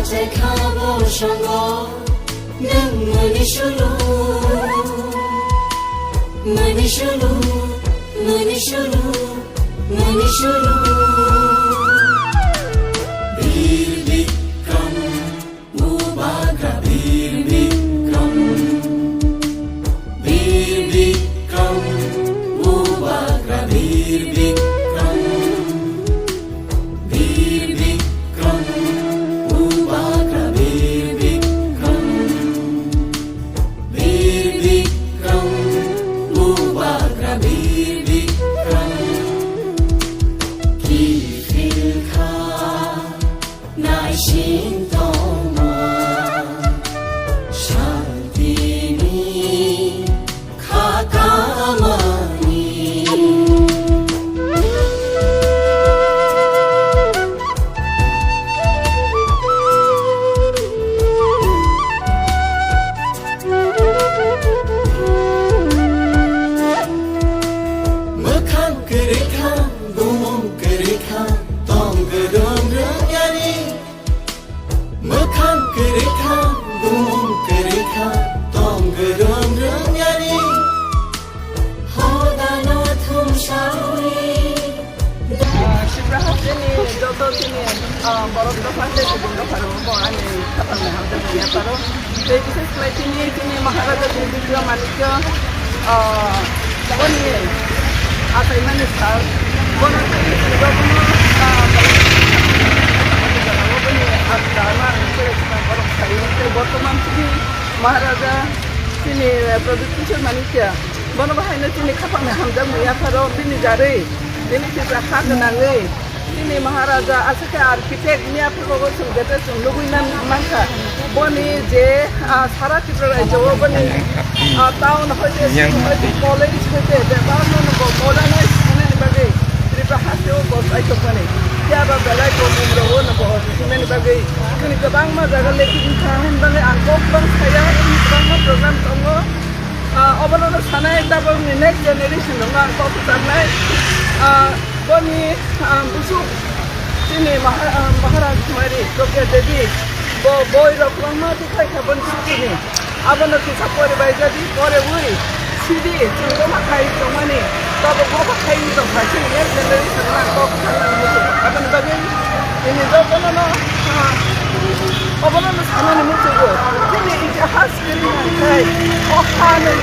खाबो संगो नों मनिसुलु मनिसुलु मनिसुलु मनिसुलु वीर विक्रम मुबाग्रा वीर विक्रम मुबाग्रा वीर विक्रम मुबाग्रा वीर विक्रम मुबाग्रा वीर Vikram 기필카 나이신 동마 샤디니 카카마니 mekhan kereka gumum kereka tonggerong renyani mekhan kereka gumum kereka tonggerong renyani hodano thum shauri Sibraha sini jodoh sini borok doang deh sebelum baru mau ane kapan nih hamdan dia baru jadi sesuai sini Maharaja sini juga manusia ini apa yang manusia bono sini juga bono ini agama itu cuma borok kayu itu bortoman sini Maharaja sini produksi manusia bono bahaya sini kapan nih hamdan dia baru ini jari ini kita hak nangai ini Maharaja asal arsitek ni apa kau sungguh sungguhinan mangka boni je sarat kita jauh boni tahun hoje college hoje department ko modern school ni bagai tripa hasio ko itu boni tiada belai ko umroh na ko ini bagai kini kebang mah jaga lekin kahen bagai angkop bang saya ini kebang mah program tunggu obalan sana itu bang next generation dong angkop sana boni busuk sini Maharaja mari dokter jadi boy roklang mah tu kai kapan sini abang nak kisah kore bayi jadi kore wuri sidi cuma makai cuma ni tapi kau makai itu macam ni jadi senang kau senang mutu abang bagi ini dokter mana abang sana ni mutu go ini ijazah ini kai ohani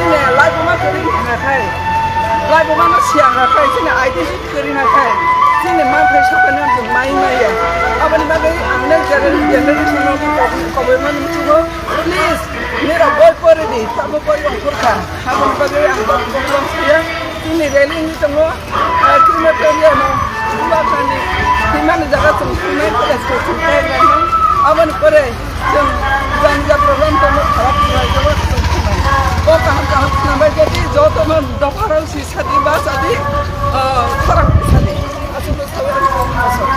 ini lagi macam ni kai lagi mana siang kai sini ID kiri kai sini mampu siapa tu main ya apa ni bagai anda generation kau memang itu please ni boy kore di tapi boy yang kurang apa ni bagai anda problem saya sini railing itu semua kena terlihat dua kali di mana jaga semua itu sesuai dengan apa ni kore yang program tu harap juga kau kaham nampak jadi jauh tu dapur si sadi bahasa di kurang sadi asal tu saya ada masuk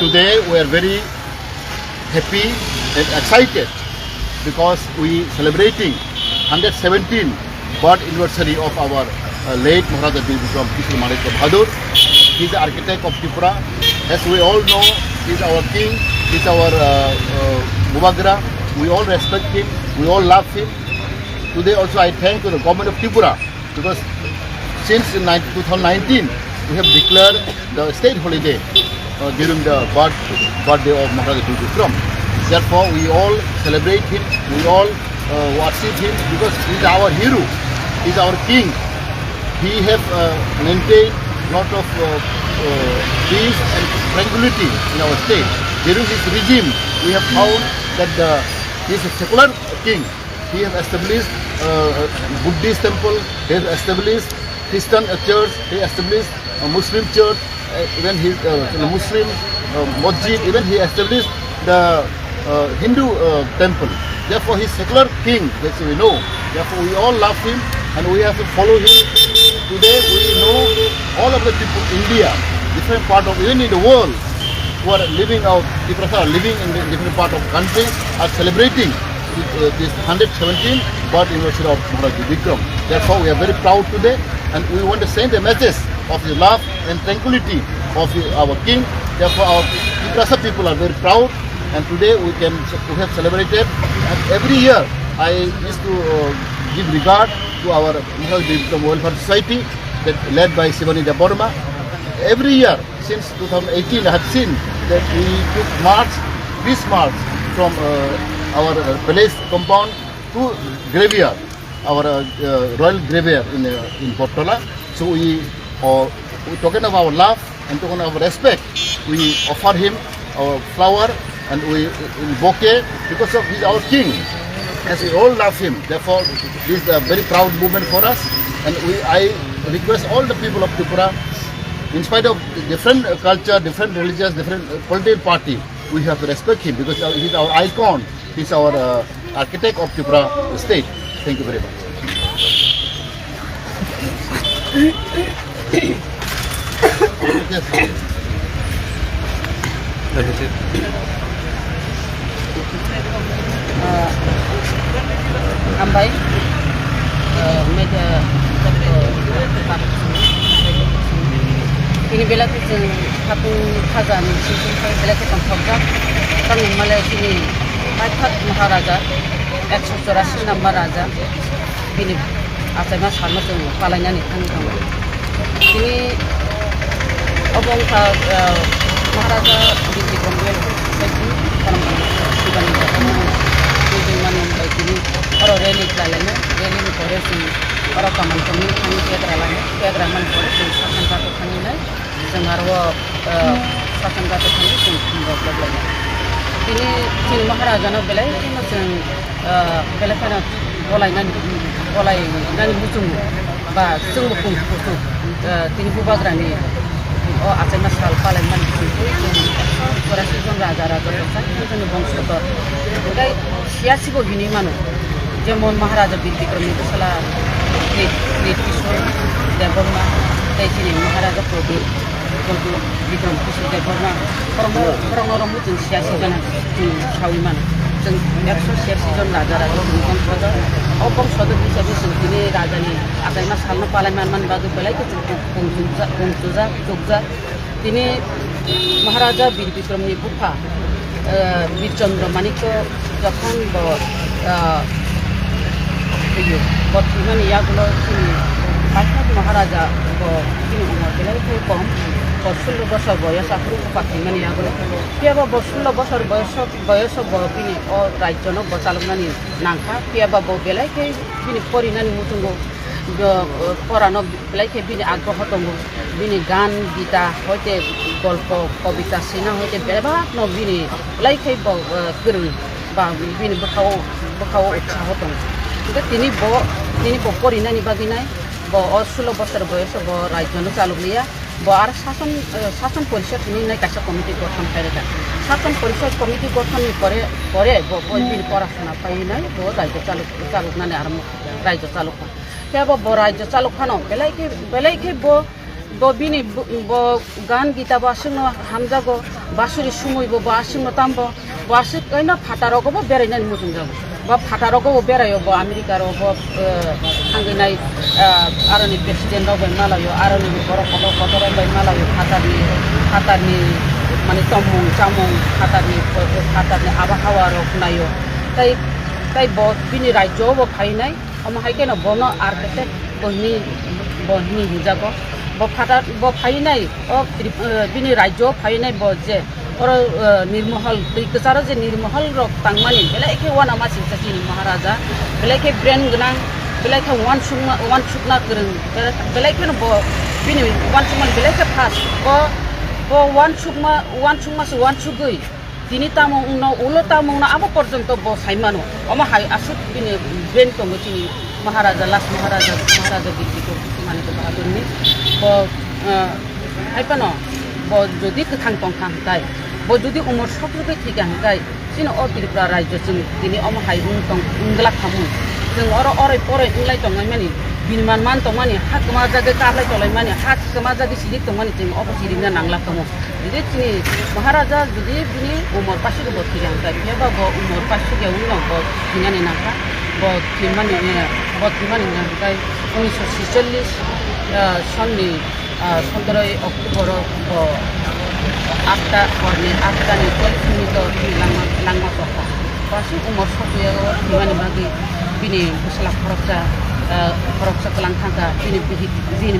Today we are very happy and excited because we celebrating 117th birth anniversary of our late Maharaja Bir Bikram Kishore Manekya Bahadur. He is the architect of Tripura. As we all know, he is our king, he is our Mubagra. We all respect him, we all love him. Today also I thank the government of Tripura because since 2019 we have declared the state holiday during the birthday of Maharaja Bir Bikram. Therefore, we all celebrate him, we all worship him because he is our hero, he is our king. He have maintained lot of peace and tranquility in our state. During his regime, we have found that he is a secular king. He has established Buddhist temple, he has established Christian church, he established a Muslim church, even his Muslim masjid, even he established the Hindu temple. Therefore, he is secular king, that's we know. Therefore, we all love him and we have to follow him. Today, we know all of the people in India, different part of, even in the world, who are living out, people are living in the different part of the country, are celebrating this 117th birth anniversary of Maharaja Bir Bikram. Therefore, we are very proud today and we want to send a message of the love and tranquility of our king. Therefore, our Tripura people are very proud and today we have celebrated. And every year, I used to give regard to our Maharaja Bir Bikram Welfare Society that led by Sivani Deborma. Every year since 2018, I have seen that we took this march from our palace compound to graveyard, our royal graveyard in Portola. So we token of our love and token of respect, we offer him our flower and we bouquet because of he's our king. As we all love him, therefore this is a very proud moment for us. And I request all the people of Tripura, in spite of different culture, different religious, different political party, we have to respect him because he is our icon. He is our architect of Tripura state. Thank you very much. Ambay, ini bela tu satu khazan sisi bela tu konfirmkan kami Malaysia ini Maithat Maharaja 184 number raja ini asal sama tu palanya ni tanggung ini obong Maharaja di Kongwel seperti kalau dibandingkan dengan baik ini orang rally lainnya rally ni koresi orang kaman kami keadaan lainnya keadaan koresi sahaja satu kali ni sengarwa sahaja satu kali sehingga belakangnya ini ciri Maharaja na belai ini macam belai kan bolai nani muncul bah semua pun itu ini bubagrani oh asal masal paling mana itu koresi pun raja besar itu bangsa itu siasibo hini mano jemon Maharaja Bir Bikram Kusala Great Kishore Devarma tei sini Maharaja Pradip Bikram Kishore Devarma orang mutin siasi jana sawi mano jeng 100 John raja bangsa sodo obong sodo bisa sini raja ni akai mas halna parlemen man bagi belai ke Jogja tini Maharaja Bir Bikram ni buka Bir Chandra Manik যখন বর্তমান ইয়াগুলো তিনি পাঠাত মহারাজা তিনি উমর বেলায় খুব কম 16 বছর বয়স আপনি পাঠিমান ইয়াগুলো কিয়াবা 16 বছর বয়স তিনি ও রাজ্যন বচালনানি নাংখা কিয়াবা বেলায় তিনি পরিনানি মুতুঙ্গ পড়ানো বেলায় বিনি আগ্রহ দङ বিনি গান গীতা হইতে গল্প কবিতা সিনা হইতে বেবাক ন বিনি বেলায় গোरों বা বিনি বখাও উৎসাহ দङ তিনি পরিনানি বাগিনাই 16 বছর বয়স রাজ্যন চালুলিয়া আর শাসন পরিষদ তিনি নাই কাছে কমিটি গঠন করে শাসন পরিষদ কমিটি গঠন পরে বিনি পড়াশোনা পাই নাই রাজ্য চালুকনানি আরম্ভ রাজ্য চালুক কেবা রাজ্য চালুক খানো বেলাইকে বিনি গান গীতা বাসিং হামজাগো বাসুরি সুমইব বাসিং তামবো বাসি কইনা ফাটারগো বেরাইনানি মুজুং যাবো বা ফাটারগো বেরাयो আমেরিকার थांगैनाय आरनि प्रेसिडेन्ट बाय मालायो आरनि बरफ कदर बाय मालायो फाटारनि माने चामुं फाटारनि आबहावा रखनायो ताई बिनि राज्योआव फायनाय हायकेन बनो आर्किटेक्ट बहनी हिजागो फायनाय बिनि राज्योआव फायनाय जे निर्महल दैकसार जे निर्महल रक तांगमानि बेलायखे वाना मासि सासिनि महाराजा बेलायखे ब्रेन गोनां बेलायखे वान सुकना गोरों बेलायखे बिनि वान सुकमान बेलायखे फास वान सुगै दिनै तामो उनाव उलो तामो उनाव आबो पर्यन्त साइमानो अमा हाय आसुक बिनि ब्रेन दङ तिनि महाराजा लास्ट महाराजा Bir Bikram मानिक बाहादुरनि हायपानो যদি गोथां दंखां हाय যদি उमर सफ्लुगै थिगा हाय सिन त्रिपुरा राज्य जों दिनै अमा हाय उंगला खामु जों अराय पराय उंलाय दंनाय मानि बिनमान मान दंमानि हा कमा जागे काबलाय तलाय मानि हा कमा जागे सिरि दंमानि जों अबसिरिना नांला खामु दिनै तिनि महाराजा जुदि बिनि उमर पासिगो थिगा हाय बेबा उमर पासिगो उनाव थिनानै नांखा थिमानि हाय 1946 सननि 15 अक्ट'बर 8टानि 40 मिनिट लांमा सखा पासि उमर सफैयाव थिमानि बागै बिनि फसला खरबसा कलांखांगा बिनि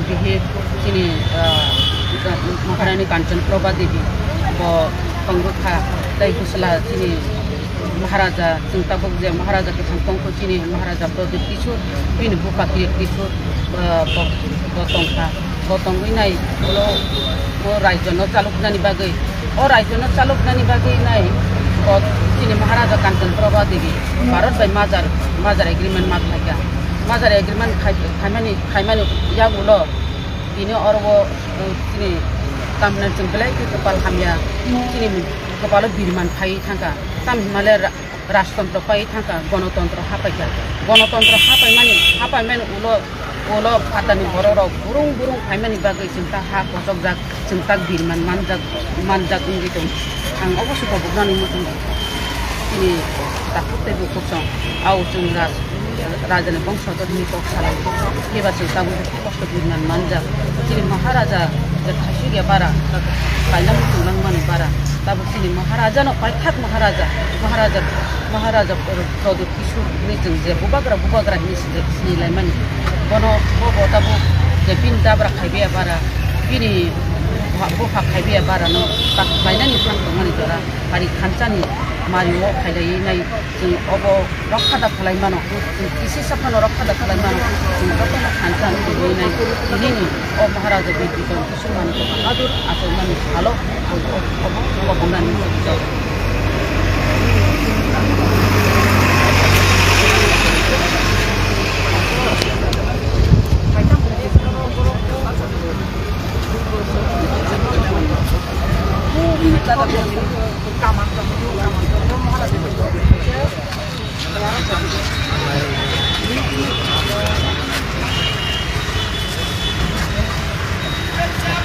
बिहे तिनि महारानी कांचन प्रभा देवी पंगखा दै फसला तिनि महाराजा जोंताबो जे महाराजा के थांतंखौ तिनि महाराजा प्रदीप किशोर बिनि बुका किशोर गतंगैनाय राज्यन चालुकनानि बागै राज्यन चालुकनानि बागै नाय तिनि महाराजा कांचन प्रभा देवी भारत बाय माजार एग्रीमेंट माथायगा माजार एग्रीमेंट खायमानि यागुलो बिनि अरबो तिनि तामिलनाडु बेलाय कपाल हामिया तिनि कपाल बिरमान फाय थांगा ताम हिमालय राजतंत्र पाय थांगा गणतंत्र हापायमानि उलो फाटानि बरराव बुरुं फायमानि बागै जोंता हा खजक जोंता बिरमान मानजाक इंगिदों आं अबश्य बबनानै मोजां तिनि दाखुतेबो खबसं आव जों राजानि बंशधरनि पक्षालाय केबा जोंताबो खस्थ बिरमान मानजाक तिनि महाराजा थाइसे गैया बारा बायलां खुंलांमानि बारा दाबो तिनि महाराजानो पायखात महाराजा प्रदीप किशोरनि जों जे बुबाग्रा सिनिलायमानि बनो दाबो जे बिन दाब्रा खायबाया बारा बिनि बुफा खायबाया बारा न बायनानि फांदोंमानि जरा बारि खानसानि मारिव खायलायनाय जों अब रखादा खालायमानो जों इसे साफानो रखादा खालायमानो जों रखादा खानसानि दिनैनाय दिनैनि महाराजा Bir Bikram किशोर मानिक बाहादुर आसलमानि भालो अब हमनानै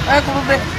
Aku boleh.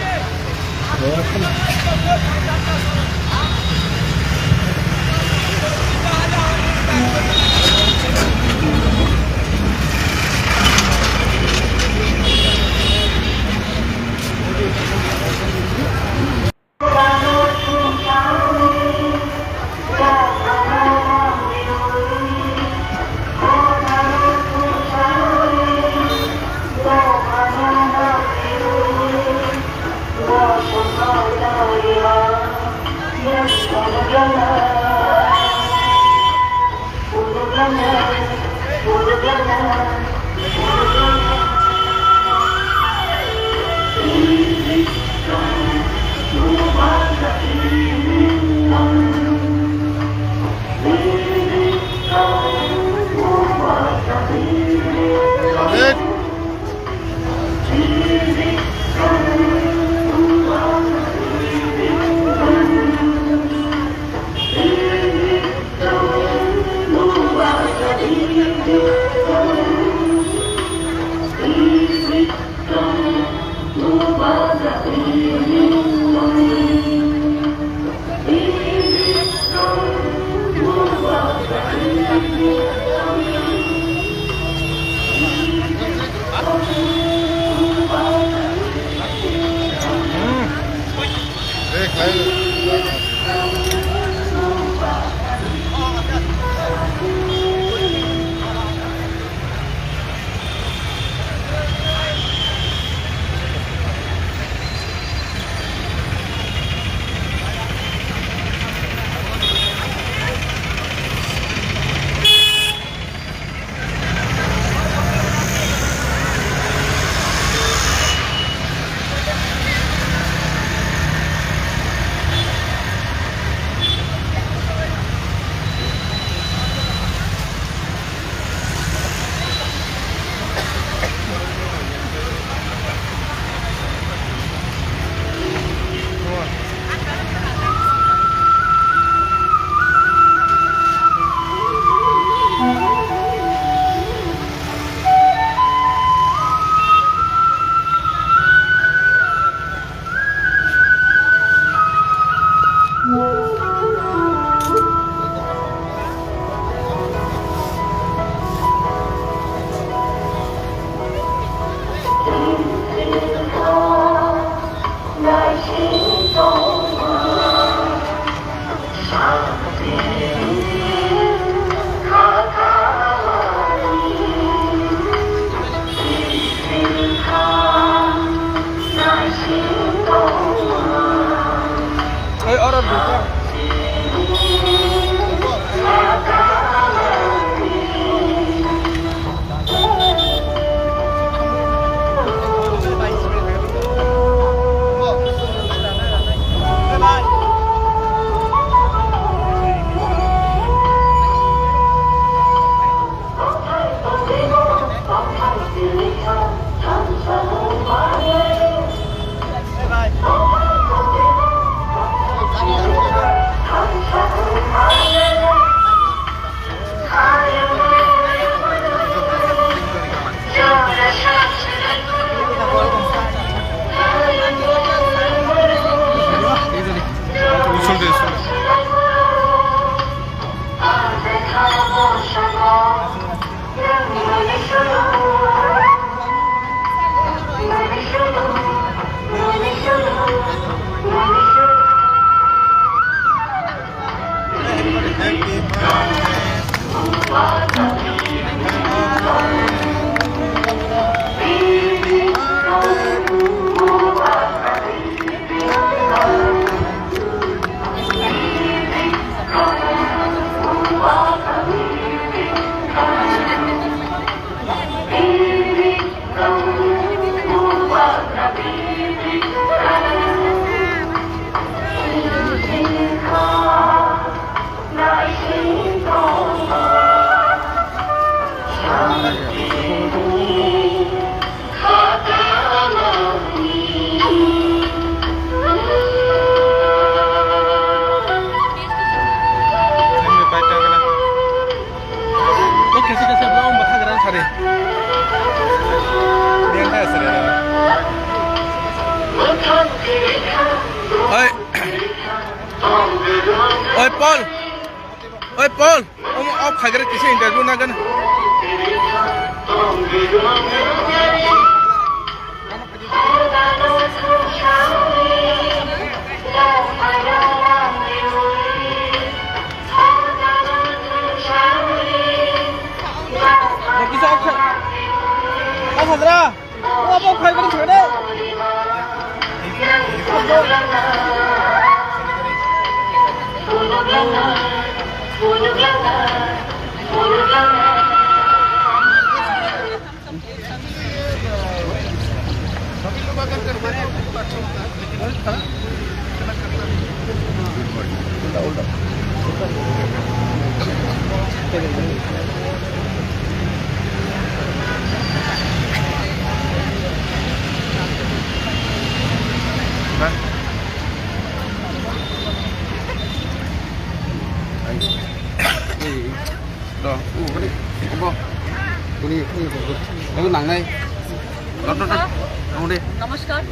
ओए पॉल आप खाकर किसी इंटरव्यू ना करना नमस्कार।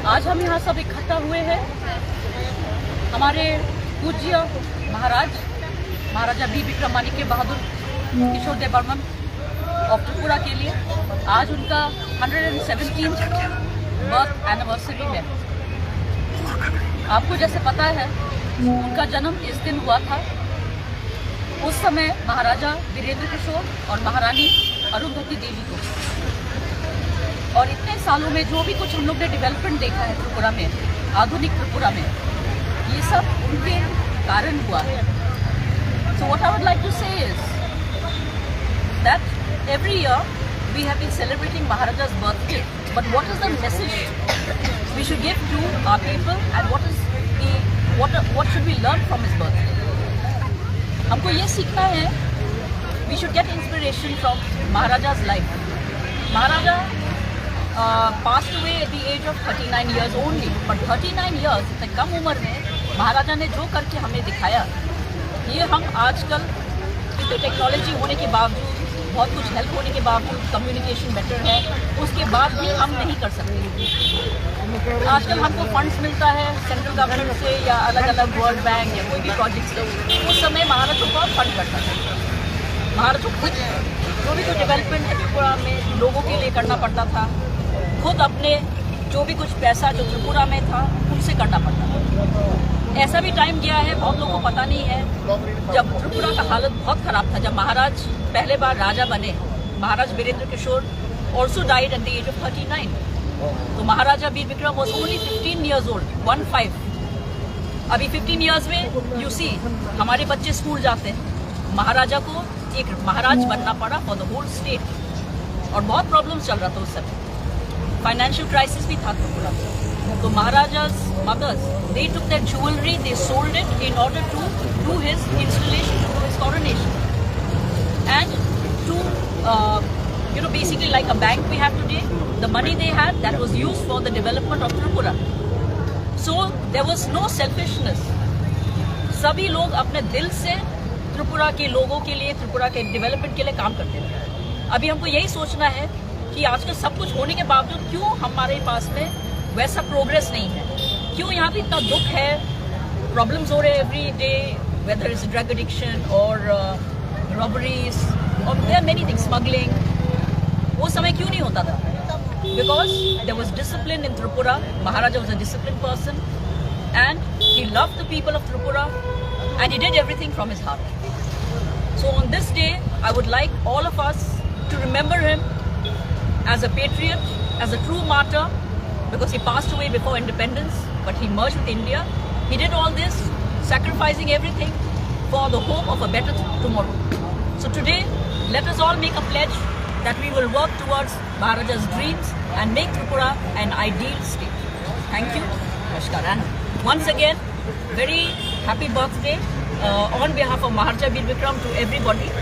आज हम यहाँ सब इकट्ठा हुए हैं हमारे पूज्य महाराजा बी विक्रमादित्य बहादुर किशोर देव बर्मन ऑफ त्रिपुरा के लिए। आज उनका 117th बर्थ एनिवर्सरी है। आपको जैसे पता है उनका जन्म इस दिन हुआ था। उस समय महाराजा वीरेंद्र किशोर और महारानी अरुंधति देवी को, और इतने सालों में जो भी कुछ हम लोग ने डेवलपमेंट देखा है त्रिपुरा में, आधुनिक त्रिपुरा में, ये सब उनके कारण हुआ है। So what I would like to say is that every year we have been celebrating Maharaja's birthday, but what is the message we should give to our people, and what should we learn from his birthday? हमको ये सीखना है, we should get inspiration from Maharaja's life. Maharaja passed away at the age of 39 years only, but 39 years इतने कम उम्र में महाराजा ने जो करके हमें दिखाया, ये हम आजकल टेक्नोलॉजी होने के बावजूद, बहुत कुछ हेल्प होने के बावजूद, कम्युनिकेशन बेटर है, उसके बाद भी हम नहीं कर सकते। आजकल हमको फंड्स मिलता है सेंट्रल गवर्नमेंट से या अलग अलग वर्ल्ड बैंक या कोई भी प्रोजेक्ट से। उस समय महाराजा को फंड करता था। महाराजा को खुद जो भी कुछ डेवलपमेंट त्रिपुरा में लोगों के लिए करना पड़ता था, खुद अपने जो भी कुछ पैसा जो त्रिपुरा में था उनसे करना पड़ता था। ऐसा भी टाइम गया है, बहुत लोगों को पता नहीं है, जब त्रिपुरा का हालत बहुत ख़राब था। जब महाराज पहले बार राजा बने, Maharaj Virendra Kishore also died at the age of 39। तो Maharaja Bir Vikram was only 15 years old, 15। अभी 15 years में यू सी हमारे बच्चे स्कूल जाते हैं। महाराजा को एक महाराज बनना पड़ा फॉर द होल स्टेट, और बहुत प्रॉब्लम्स चल रहा था उस समय। फाइनेंशियल क्राइसिस भी था त्रिपुरा। तो महाराजा's mothers, they took their jewelry, they sold it in order to do his installation, to do his coronation, and to basically like a bank we have today, the money they had, that was used for the development of Tripura. So there was no selfishness. सभी लोग अपने दिल से त्रिपुरा के लोगों के लिए, त्रिपुरा के डेवलपमेंट के लिए काम करते थे। अभी हमको यही सोचना है कि आजकल सब कुछ होने के बावजूद क्यों हमारे पास में वैसा प्रोग्रेस नहीं है, क्यों यहाँ पे इतना दुख है, प्रॉब्लम्स हो रहे हैं every day, whether is drug addiction और रॉबरीज और there are many things, smuggling. वो समय क्यों नहीं होता था? Because there was discipline in Tripura. Maharaja was a discipline person and he loved the people of Tripura and he did everything from his heart. So on this day I would like all of us to remember him as a patriot, as a true martyr, because he passed away before independence, but he merged with India. He did all this, sacrificing everything for the hope of a better tomorrow. So today, let us all make a pledge that we will work towards Maharaja's dreams and make Tripura an ideal state. Thank you. Namaskar. And once again, very happy birthday on behalf of Maharaja Veer Vikram to everybody.